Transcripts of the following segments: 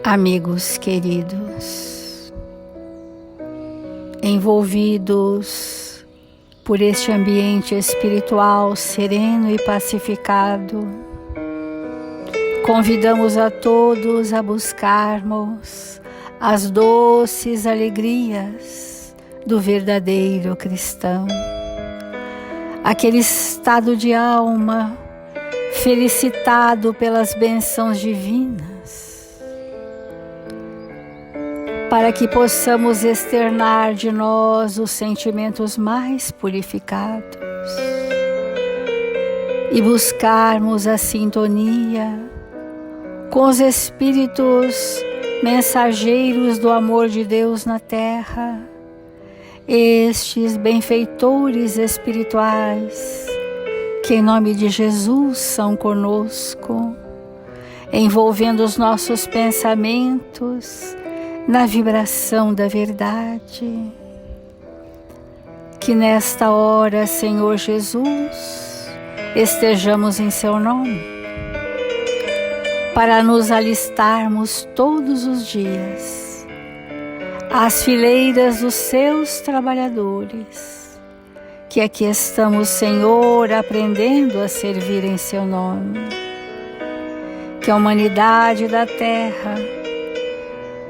Amigos queridos, envolvidos por este ambiente espiritual sereno e pacificado, convidamos a todos a buscarmos as doces alegrias do verdadeiro cristão, aquele estado de alma felicitado pelas bênçãos divinas, para que possamos externar de nós os sentimentos mais purificados e buscarmos a sintonia com os espíritos mensageiros do amor de Deus na terra, estes benfeitores espirituais que em nome de Jesus são conosco, envolvendo os nossos pensamentos na vibração da verdade. Que nesta hora, Senhor Jesus, estejamos em Seu nome, para nos alistarmos todos os dias às fileiras dos Seus trabalhadores, que aqui estamos, Senhor, aprendendo a servir em Seu nome. Que a humanidade da terra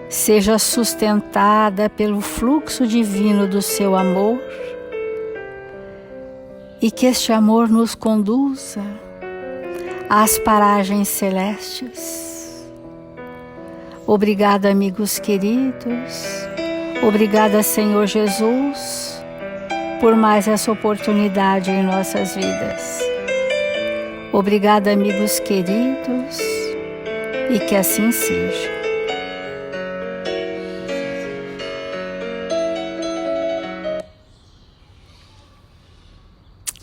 seja sustentada pelo fluxo divino do Seu amor e que este amor nos conduza às paragens celestes. Obrigada, amigos queridos, obrigada, Senhor Jesus, por mais essa oportunidade em nossas vidas. Obrigada, amigos queridos, e que assim seja.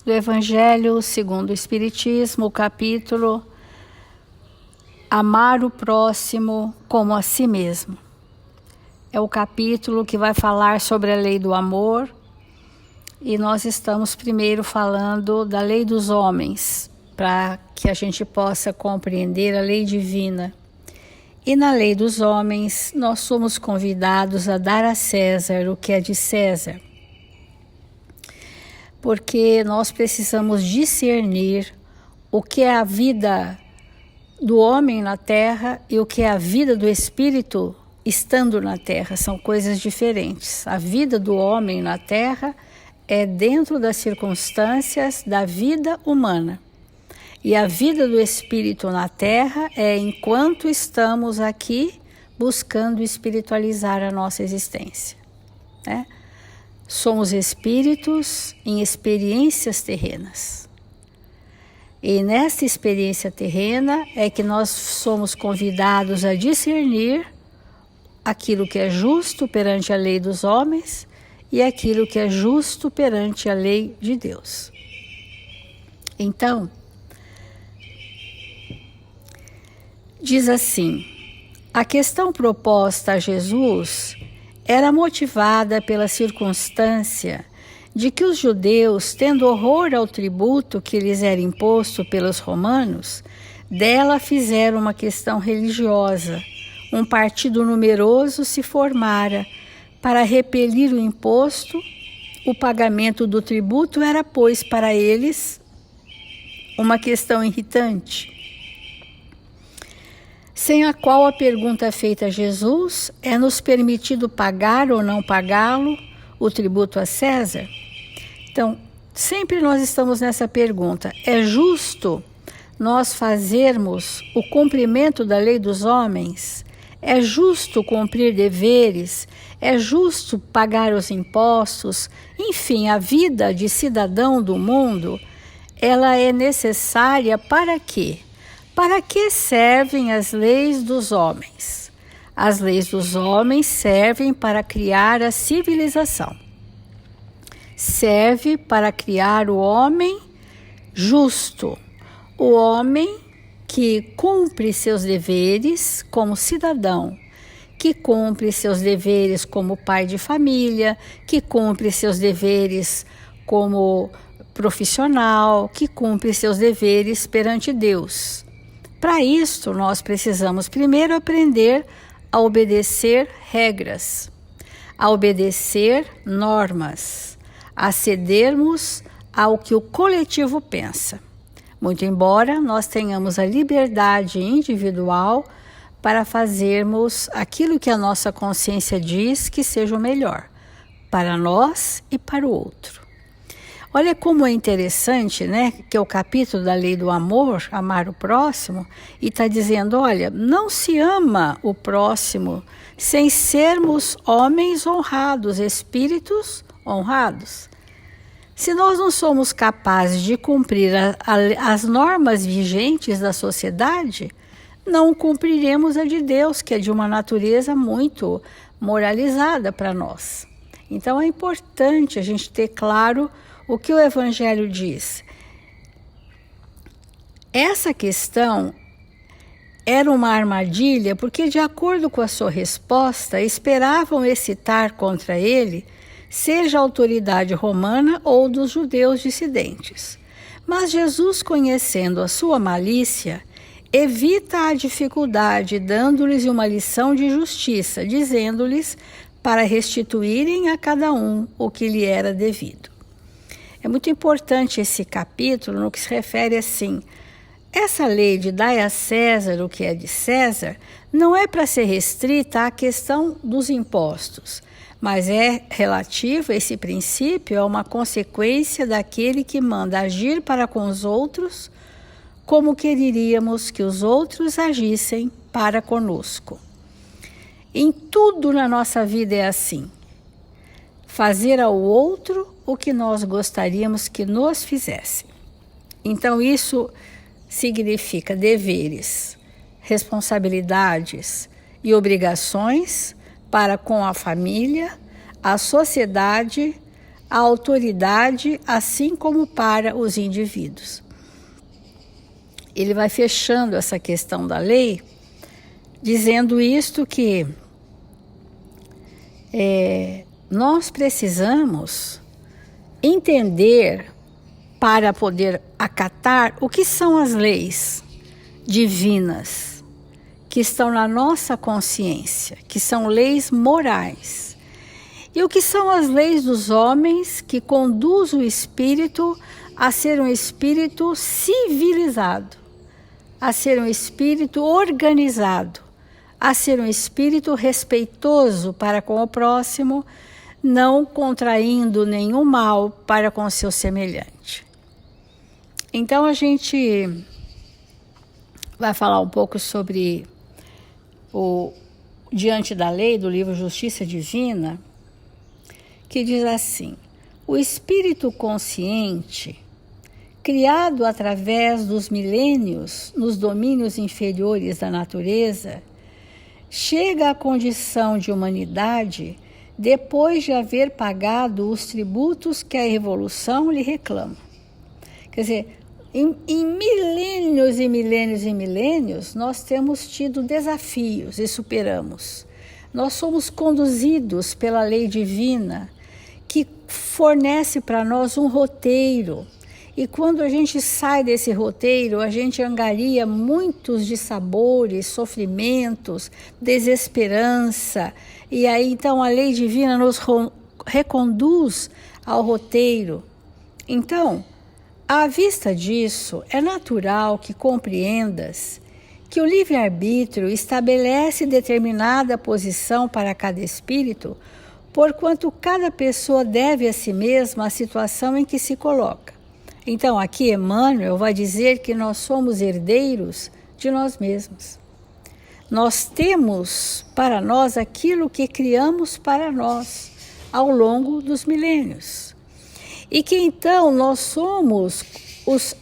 Do Evangelho segundo o Espiritismo, o capítulo Amar o Próximo como a Si Mesmo. É o capítulo que vai falar sobre a lei do amor, e nós estamos primeiro falando da lei dos homens, para que a gente possa compreender a lei divina. E na lei dos homens, nós somos convidados a dar a César o que é de César, porque nós precisamos discernir o que é a vida do homem na terra e o que é a vida do espírito estando na terra. São coisas diferentes. A vida do homem na terra é dentro das circunstâncias da vida humana. E a vida do espírito na terra é enquanto estamos aqui buscando espiritualizar a nossa existência, né? Somos espíritos em experiências terrenas. E nessa experiência terrena é que nós somos convidados a discernir aquilo que é justo perante a lei dos homens e aquilo que é justo perante a lei de Deus. Então, diz assim: a questão proposta a Jesus era motivada pela circunstância de que os judeus, tendo horror ao tributo que lhes era imposto pelos romanos, dela fizeram uma questão religiosa. Um partido numeroso se formara para repelir o imposto. O pagamento do tributo era, pois, para eles uma questão irritante, sem a qual a pergunta feita a Jesus: é-nos permitido pagar ou não pagá-lo o tributo a César? Então, sempre nós estamos nessa pergunta: é justo nós fazermos o cumprimento da lei dos homens? É justo cumprir deveres? É justo pagar os impostos? Enfim, a vida de cidadão do mundo, ela é necessária para quê? Para que servem as leis dos homens? As leis dos homens servem para criar a civilização. Serve para criar o homem justo, o homem que cumpre seus deveres como cidadão, que cumpre seus deveres como pai de família, que cumpre seus deveres como profissional, que cumpre seus deveres perante Deus. Para isto, nós precisamos primeiro aprender a obedecer regras, a obedecer normas, a cedermos ao que o coletivo pensa. Muito embora nós tenhamos a liberdade individual para fazermos aquilo que a nossa consciência diz que seja o melhor, para nós e para o outro. Olha como é interessante, né, que é o capítulo da lei do amor, amar o próximo, e está dizendo, olha, não se ama o próximo sem sermos homens honrados, espíritos honrados. Se nós não somos capazes de cumprir as normas vigentes da sociedade, não cumpriremos a de Deus, que é de uma natureza muito moralizada para nós. Então é importante a gente ter claro o que o Evangelho diz. Essa questão era uma armadilha porque, de acordo com a sua resposta, esperavam excitar contra ele seja a autoridade romana ou dos judeus dissidentes. Mas Jesus, conhecendo a sua malícia, evita a dificuldade, dando-lhes uma lição de justiça, dizendo-lhes para restituírem a cada um o que lhe era devido. É muito importante esse capítulo no que se refere assim, essa lei de dai a César o que é de César não é para ser restrita à questão dos impostos, mas é relativa, esse princípio é uma consequência daquele que manda agir para com os outros como quereríamos que os outros agissem para conosco. Em tudo na nossa vida é assim. Fazer ao outro o que nós gostaríamos que nos fizesse. Então isso significa deveres, responsabilidades e obrigações para com a família, a sociedade, a autoridade, assim como para os indivíduos. Ele vai fechando essa questão da lei, dizendo isto que nós precisamos entender para poder acatar o que são as leis divinas que estão na nossa consciência, que são leis morais. E o que são as leis dos homens que conduz o espírito a ser um espírito civilizado, a ser um espírito organizado, a ser um espírito respeitoso para com o próximo, não contraindo nenhum mal para com o seu semelhante. Então a gente vai falar um pouco sobre o Diante da Lei, do livro Justiça Divina, que diz assim: o espírito consciente, criado através dos milênios nos domínios inferiores da natureza, chega à condição de humanidade depois de haver pagado os tributos que a evolução lhe reclama. Quer dizer, em milênios e milênios e milênios, nós temos tido desafios e superamos. Nós somos conduzidos pela lei divina, que fornece para nós um roteiro. E quando a gente sai desse roteiro, a gente angaria muitos dissabores, sofrimentos, desesperança. E aí, então, a lei divina nos reconduz ao roteiro. Então, à vista disso, é natural que compreendas que o livre-arbítrio estabelece determinada posição para cada espírito, porquanto cada pessoa deve a si mesma a situação em que se coloca. Então, aqui Emmanuel vai dizer que nós somos herdeiros de nós mesmos. Nós temos para nós aquilo que criamos para nós ao longo dos milênios. E que então nós somos os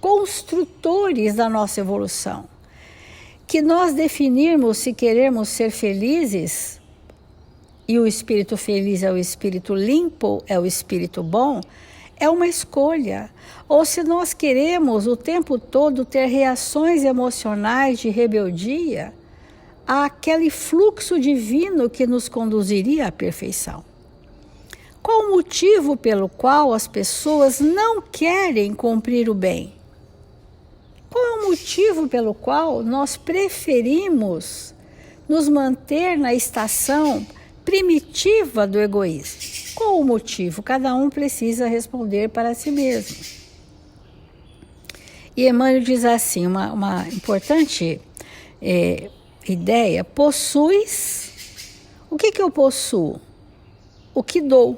construtores da nossa evolução. Que nós definirmos se queremos ser felizes, e o espírito feliz é o espírito limpo, é o espírito bom, é uma escolha. Ou se nós queremos o tempo todo ter reações emocionais de rebeldia àquele fluxo divino que nos conduziria à perfeição. Qual o motivo pelo qual as pessoas não querem cumprir o bem? Qual é o motivo pelo qual nós preferimos nos manter na estação primitiva do egoísmo. Qual o motivo? Cada um precisa responder para si mesmo. E Emmanuel diz assim, uma importante ideia: possuis. O que eu possuo? O que dou.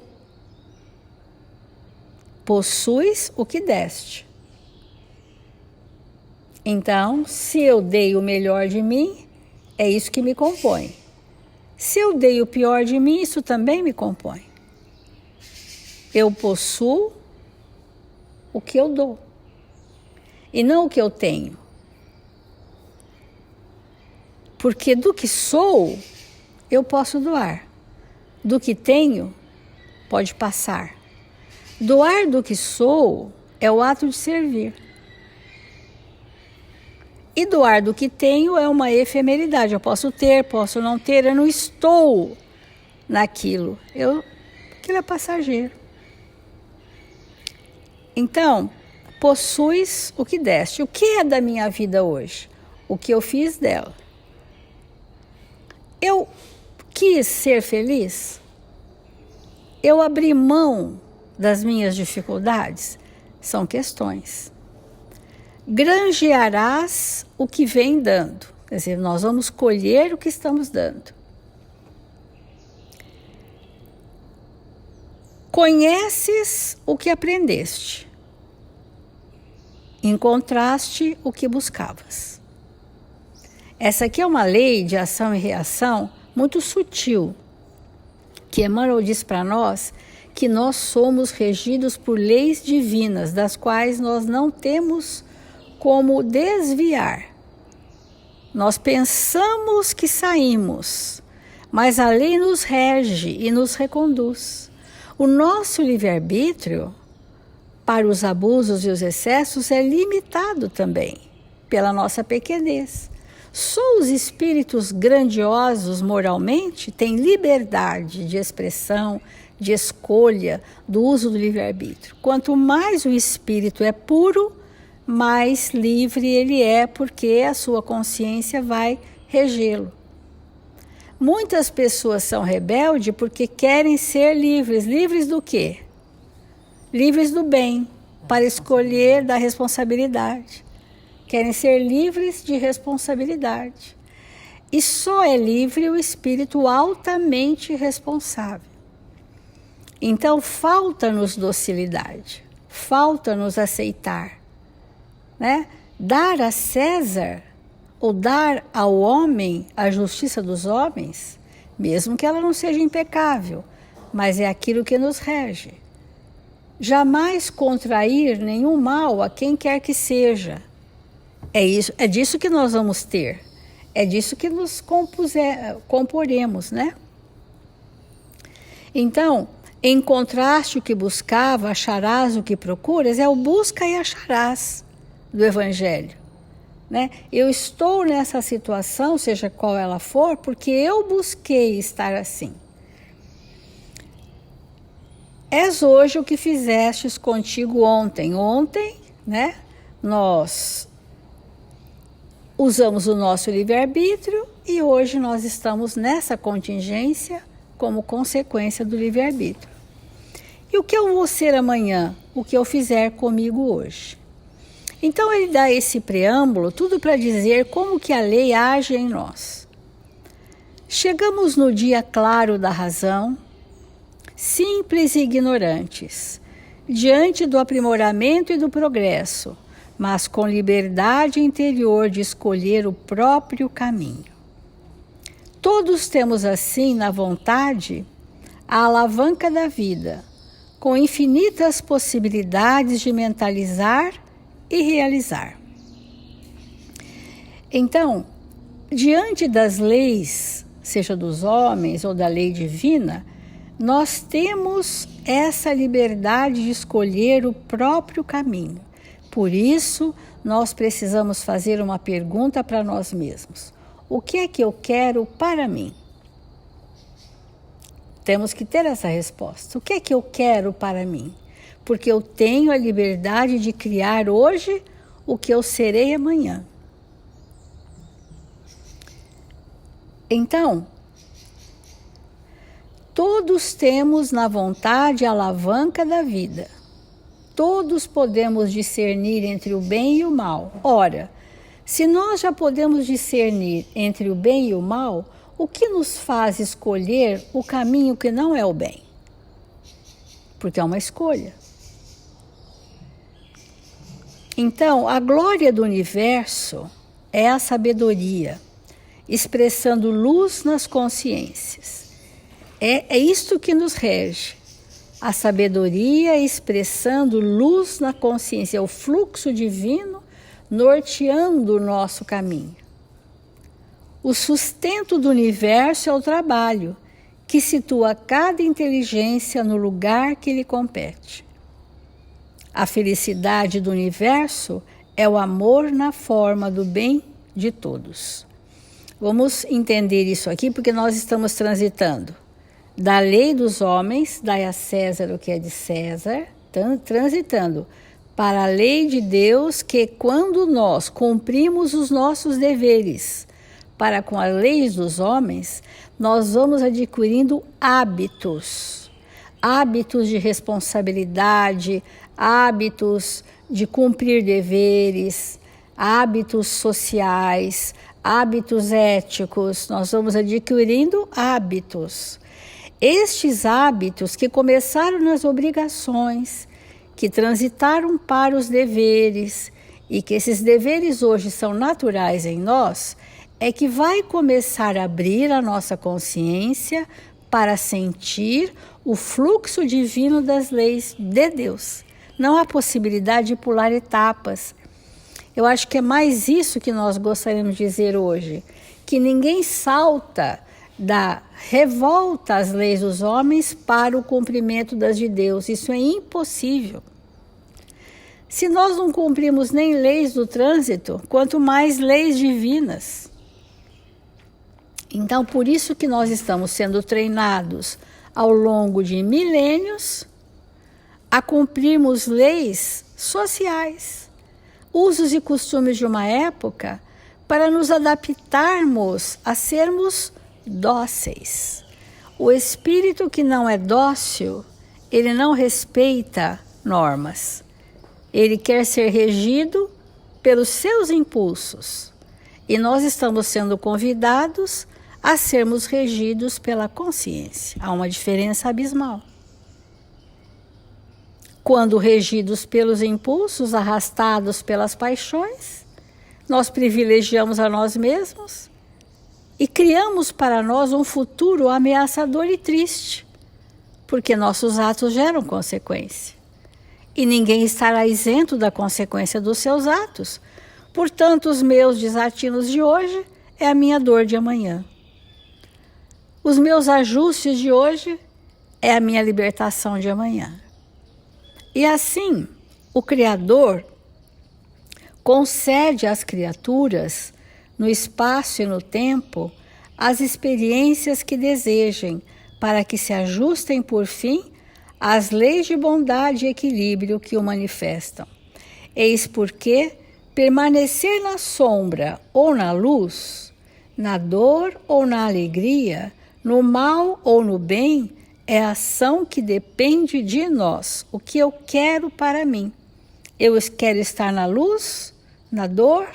Possuis o que deste. Então, se eu dei o melhor de mim, é isso que me compõe. Se eu dei o pior de mim, isso também me compõe. Eu possuo o que eu dou, e não o que eu tenho. Porque do que sou, eu posso doar. Do que tenho, pode passar. Doar do que sou é o ato de servir. E doar do que tenho é uma efemeridade. Eu posso ter, posso não ter, eu não estou naquilo. Aquilo é passageiro. Então, possuis o que deste. O que é da minha vida hoje? O que eu fiz dela. Eu quis ser feliz? Eu abri mão das minhas dificuldades? São questões. Granjearás o que vem dando. Quer dizer, nós vamos colher o que estamos dando. Conheces o que aprendeste. Encontraste o que buscavas. Essa aqui é uma lei de ação e reação muito sutil, que Emmanuel diz para nós que nós somos regidos por leis divinas, das quais nós não temos como desviar. Nós pensamos que saímos, mas a lei nos rege e nos reconduz. O nosso livre-arbítrio, para os abusos e os excessos, é limitado também pela nossa pequenez. Só os espíritos grandiosos moralmente têm liberdade de expressão, de escolha, do uso do livre-arbítrio. Quanto mais o espírito é puro, mais livre ele é, porque a sua consciência vai regê-lo. Muitas pessoas são rebeldes porque querem ser livres. Livres do quê? Livres do bem, para escolher da responsabilidade. Querem ser livres de responsabilidade. E só é livre o espírito altamente responsável. Então, falta-nos docilidade, falta-nos aceitar. Né? Dar a César, ou dar ao homem a justiça dos homens, mesmo que ela não seja impecável, mas é aquilo que nos rege. Jamais contrair nenhum mal a quem quer que seja. É disso que nós vamos ter. É disso que nos comporemos, né? Então, encontraste o que buscava, acharás o que procuras, é o busca e acharás do Evangelho. Né? Eu estou nessa situação, seja qual ela for, porque eu busquei estar assim. És hoje o que fizestes contigo ontem. Ontem, né, nós usamos o nosso livre-arbítrio e hoje nós estamos nessa contingência como consequência do livre-arbítrio. E o que eu vou ser amanhã? O que eu fizer comigo hoje. Então ele dá esse preâmbulo, tudo para dizer como que a lei age em nós. Chegamos no dia claro da razão, simples e ignorantes, diante do aprimoramento e do progresso, mas com liberdade interior de escolher o próprio caminho. Todos temos assim na vontade a alavanca da vida, com infinitas possibilidades de mentalizar e realizar. Então, diante das leis, seja dos homens ou da lei divina, nós temos essa liberdade de escolher o próprio caminho. Por isso, nós precisamos fazer uma pergunta para nós mesmos. O que é que eu quero para mim? Temos que ter essa resposta. O que é que eu quero para mim? Porque eu tenho a liberdade de criar hoje o que eu serei amanhã. Então, todos temos na vontade a alavanca da vida. Todos podemos discernir entre o bem e o mal. Ora, se nós já podemos discernir entre o bem e o mal, o que nos faz escolher o caminho que não é o bem? Porque é uma escolha. Então, a glória do universo é a sabedoria, expressando luz nas consciências. É isto que nos rege. A sabedoria expressando luz na consciência, é o fluxo divino norteando o nosso caminho. O sustento do universo é o trabalho, que situa cada inteligência no lugar que lhe compete. A felicidade do universo é o amor na forma do bem de todos. Vamos entender isso aqui porque nós estamos transitando da lei dos homens, dai a César o que é de César, transitando para a lei de Deus, que quando nós cumprimos os nossos deveres para com as leis dos homens, nós vamos adquirindo hábitos de responsabilidade, hábitos de cumprir deveres, hábitos sociais, hábitos éticos. Nós vamos adquirindo hábitos. Estes hábitos que começaram nas obrigações, que transitaram para os deveres e que esses deveres hoje são naturais em nós, é que vai começar a abrir a nossa consciência para sentir o fluxo divino das leis de Deus. Não há possibilidade de pular etapas. Eu acho que é mais isso que nós gostaríamos de dizer hoje, que ninguém salta da revolta às leis dos homens para o cumprimento das de Deus. Isso é impossível. Se nós não cumprimos nem leis do trânsito, quanto mais leis divinas. Então, por isso que nós estamos sendo treinados ao longo de milênios a cumprirmos leis sociais, usos e costumes de uma época, para nos adaptarmos a sermos dóceis. O espírito que não é dócil, ele não respeita normas. Ele quer ser regido pelos seus impulsos. E nós estamos sendo convidados a sermos regidos pela consciência. Há uma diferença abismal. Quando regidos pelos impulsos, arrastados pelas paixões, nós privilegiamos a nós mesmos e criamos para nós um futuro ameaçador e triste, porque nossos atos geram consequência. E ninguém estará isento da consequência dos seus atos. Portanto, os meus desatinos de hoje é a minha dor de amanhã. Os meus ajustes de hoje é a minha libertação de amanhã. E assim, o Criador concede às criaturas, no espaço e no tempo, as experiências que desejem, para que se ajustem por fim às leis de bondade e equilíbrio que o manifestam. Eis porque permanecer na sombra ou na luz, na dor ou na alegria, no mal ou no bem, é ação que depende de nós. O que eu quero para mim? Eu quero estar na luz, na dor,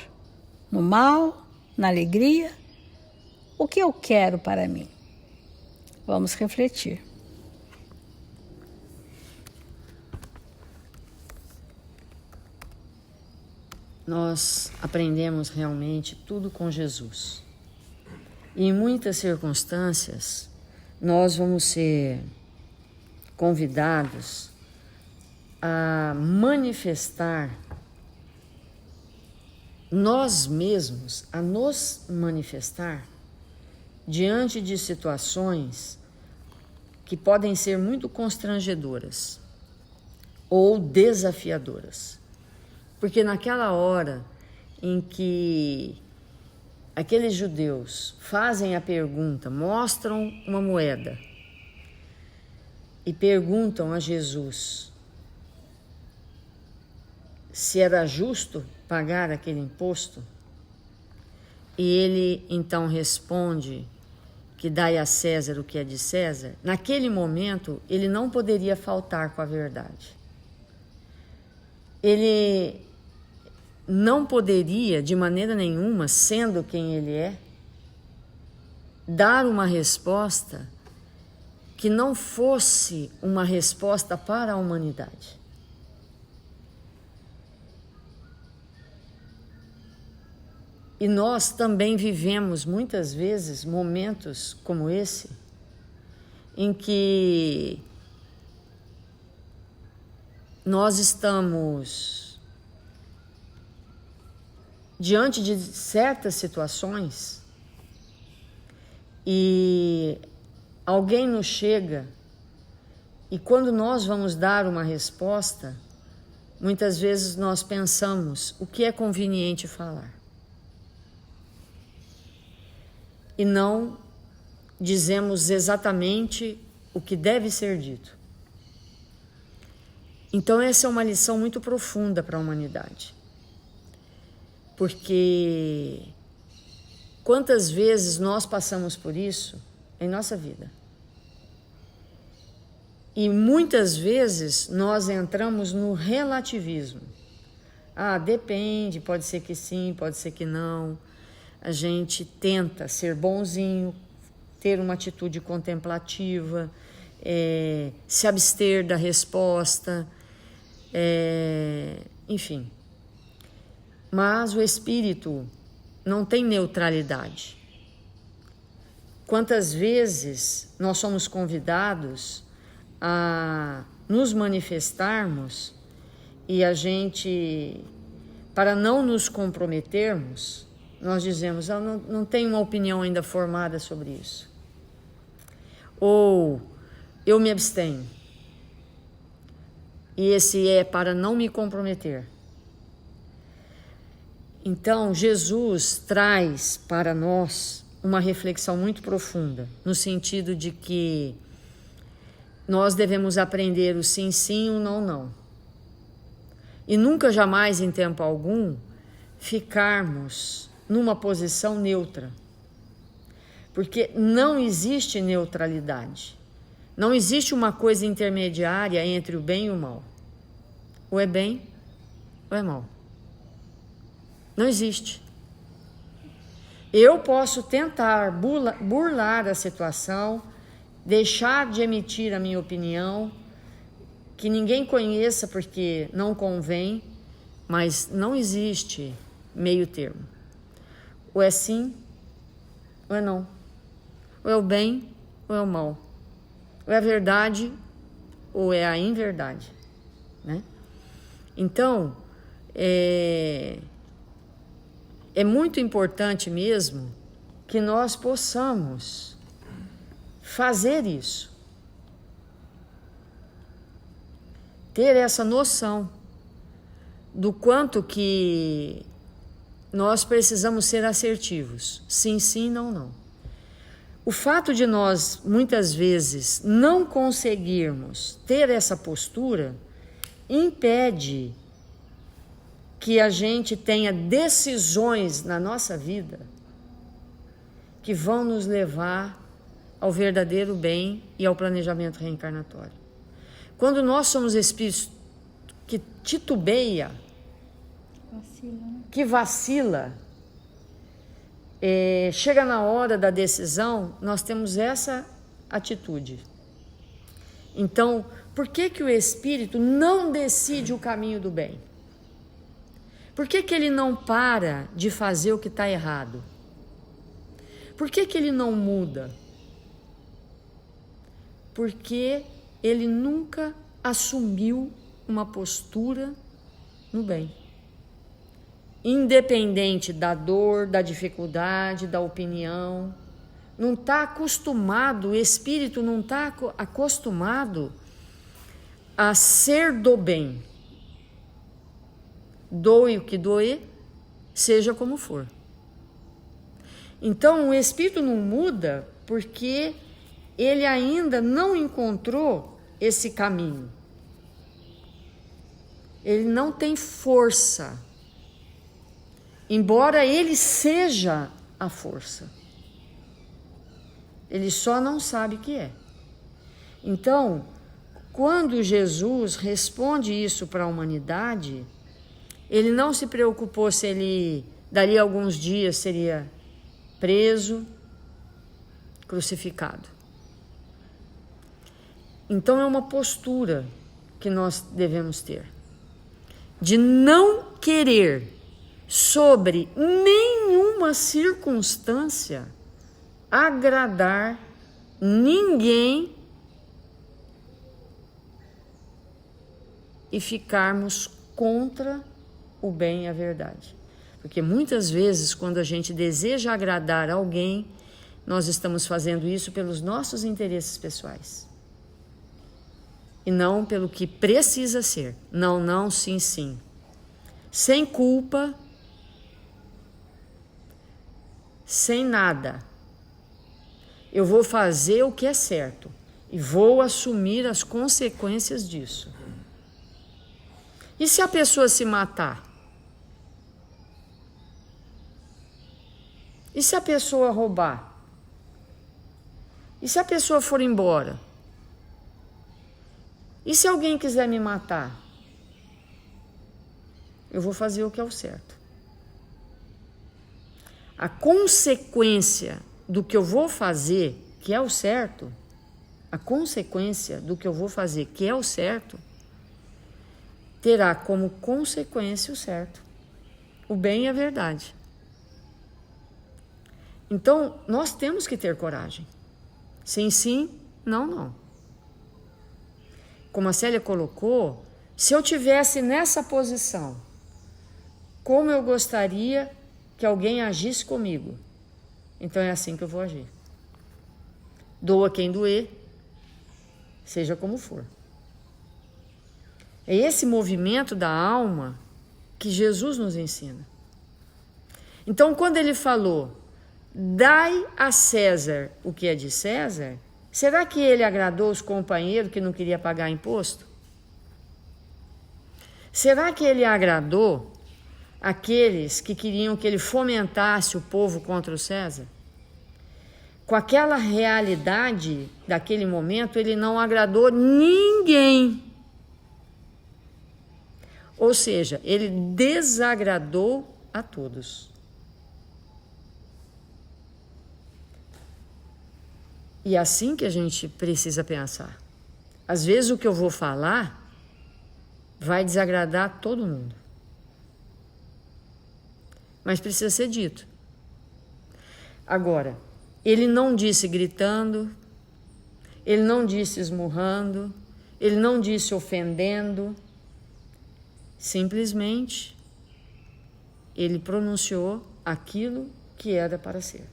no mal, na alegria. O que eu quero para mim? Vamos refletir. Nós aprendemos realmente tudo com Jesus. E em muitas circunstâncias, nós vamos ser convidados a manifestar nós mesmos, a nos manifestar diante de situações que podem ser muito constrangedoras ou desafiadoras. Porque naquela hora em que aqueles judeus fazem a pergunta, mostram uma moeda e perguntam a Jesus se era justo pagar aquele imposto, e ele então responde que dai a César o que é de César, naquele momento ele não poderia faltar com a verdade. Ele não poderia, de maneira nenhuma, sendo quem ele é, dar uma resposta que não fosse uma resposta para a humanidade. E nós também vivemos muitas vezes momentos como esse, em que nós estamos diante de certas situações e alguém nos chega e quando nós vamos dar uma resposta, muitas vezes nós pensamos o que é conveniente falar. E não dizemos exatamente o que deve ser dito. Então essa é uma lição muito profunda para a humanidade. Porque quantas vezes nós passamos por isso em nossa vida? E muitas vezes nós entramos no relativismo. Ah, depende, pode ser que sim, pode ser que não. A gente tenta ser bonzinho, ter uma atitude contemplativa, se abster da resposta, enfim. Mas o espírito não tem neutralidade. Quantas vezes nós somos convidados a nos manifestarmos e a gente, para não nos comprometermos, nós dizemos, eu não tenho uma opinião ainda formada sobre isso. Ou eu me abstenho. E esse é para não me comprometer. Então, Jesus traz para nós uma reflexão muito profunda, no sentido de que nós devemos aprender o sim, sim, o não, não. E nunca, jamais, em tempo algum, ficarmos numa posição neutra. Porque não existe neutralidade. Não existe uma coisa intermediária entre o bem e o mal. Ou é bem, ou é mal. Não existe. Eu posso tentar burlar a situação, deixar de emitir a minha opinião, que ninguém conheça porque não convém, mas não existe meio termo. Ou é sim, ou é não. Ou é o bem, ou é o mal. Ou é a verdade, ou é a inverdade. Né? Então, é muito importante mesmo que nós possamos fazer isso. Ter essa noção do quanto que nós precisamos ser assertivos. Sim, sim, não, não. O fato de nós, muitas vezes, não conseguirmos ter essa postura, impede que a gente tenha decisões na nossa vida que vão nos levar ao verdadeiro bem e ao planejamento reencarnatório. Quando nós somos espíritos que titubeia, que vacila, chega na hora da decisão, nós temos essa atitude. Então, por que o espírito não decide o caminho do bem? Por que ele não para de fazer o que está errado? Por que ele não muda? Porque ele nunca assumiu uma postura no bem. Independente da dor, da dificuldade, da opinião. Não está acostumado, o espírito não está acostumado a ser do bem. Doe o que doer, seja como for. Então, o espírito não muda porque ele ainda não encontrou esse caminho. Ele não tem força, embora ele seja a força. Ele só não sabe que é. Então, quando Jesus responde isso para a humanidade, ele não se preocupou se ele, dali a alguns dias, seria preso, crucificado. Então é uma postura que nós devemos ter, de não querer, sobre nenhuma circunstância, agradar ninguém e ficarmos contra o bem e a verdade. Porque muitas vezes, quando a gente deseja agradar alguém, nós estamos fazendo isso pelos nossos interesses pessoais. E não pelo que precisa ser. Não, não, sim, sim. Sem culpa, sem nada. Eu vou fazer o que é certo e vou assumir as consequências disso. E se a pessoa se matar? E se a pessoa roubar? E se a pessoa for embora? E se alguém quiser me matar? Eu vou fazer o que é o certo. A consequência do que eu vou fazer, que é o certo, a consequência do que eu vou fazer, que é o certo, terá como consequência o certo, o bem e a verdade. Então, nós temos que ter coragem. Sim, sim, não, não. Como a Célia colocou, se eu tivesse nessa posição, como eu gostaria que alguém agisse comigo? Então é assim que eu vou agir. Doa quem doer, seja como for. É esse movimento da alma que Jesus nos ensina. Então, quando ele falou, dai a César o que é de César, será que ele agradou os companheiros que não queriam pagar imposto? Será que ele agradou aqueles que queriam que ele fomentasse o povo contra o César? Com aquela realidade daquele momento, ele não agradou ninguém. Ou seja, ele desagradou a todos. E é assim que a gente precisa pensar. Às vezes o que eu vou falar vai desagradar todo mundo. Mas precisa ser dito. Agora, ele não disse gritando, ele não disse esmurrando, ele não disse ofendendo. Simplesmente, ele pronunciou aquilo que era para ser.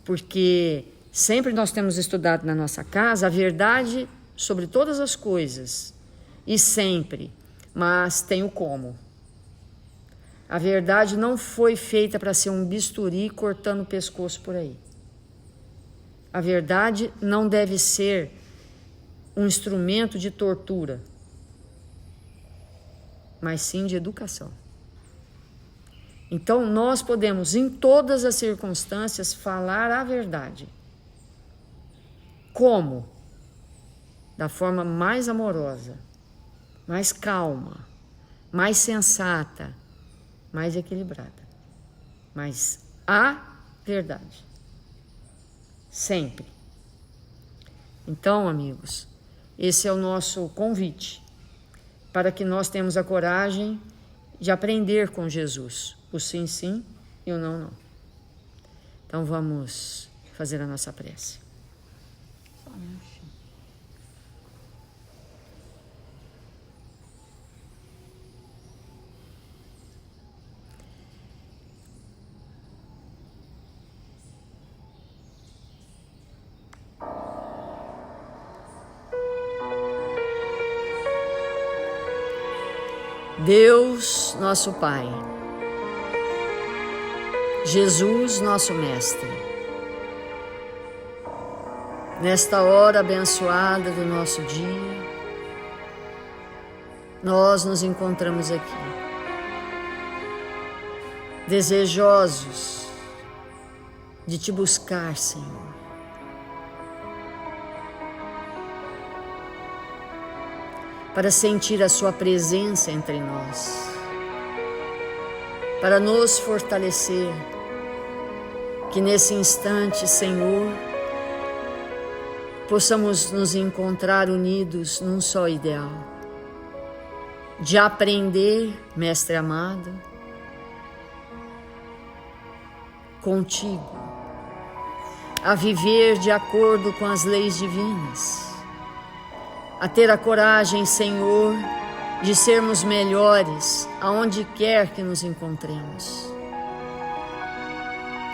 Porque sempre nós temos estudado na nossa casa a verdade sobre todas as coisas, e sempre, mas tem o como. A verdade não foi feita para ser um bisturi cortando o pescoço por aí. A verdade não deve ser um instrumento de tortura, mas sim de educação. Então, nós podemos, em todas as circunstâncias, falar a verdade. Como? Da forma mais amorosa, mais calma, mais sensata, mais equilibrada. Mas a verdade. Sempre. Então, amigos, esse é o nosso convite para que nós tenhamos a coragem de aprender com Jesus. O sim, sim e o não, não. Então vamos fazer a nossa prece. Deus, nosso Pai, Jesus, nosso Mestre, nesta hora abençoada do nosso dia, nós nos encontramos aqui, desejosos de te buscar, Senhor. Para sentir a sua presença entre nós, para nos fortalecer, que nesse instante, Senhor, possamos nos encontrar unidos num só ideal, de aprender, Mestre amado, contigo, a viver de acordo com as leis divinas, a ter a coragem, Senhor, de sermos melhores aonde quer que nos encontremos.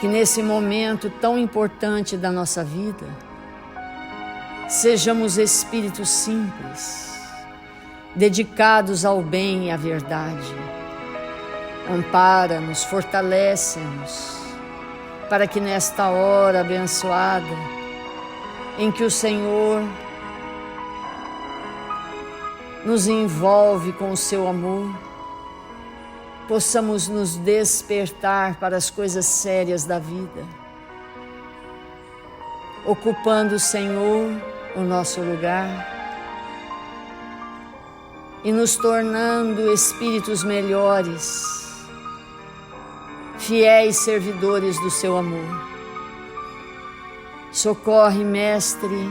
Que nesse momento tão importante da nossa vida, sejamos espíritos simples, dedicados ao bem e à verdade. Ampara-nos, fortalece-nos, para que nesta hora abençoada, em que o Senhor nos envolve com o seu amor, possamos nos despertar para as coisas sérias da vida, ocupando, Senhor, o nosso lugar e nos tornando espíritos melhores, fiéis servidores do seu amor. Socorre, Mestre,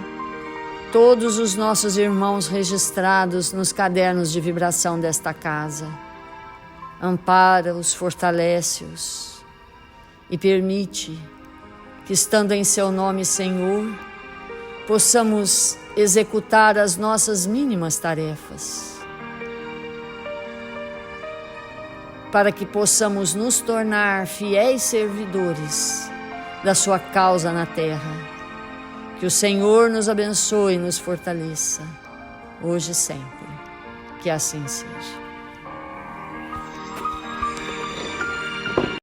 todos os nossos irmãos registrados nos cadernos de vibração desta casa. Ampara-os, fortalece-os e permite que, estando em seu nome, Senhor, possamos executar as nossas mínimas tarefas, para que possamos nos tornar fiéis servidores da sua causa na terra. Que o Senhor nos abençoe e nos fortaleça, hoje e sempre. Que assim seja.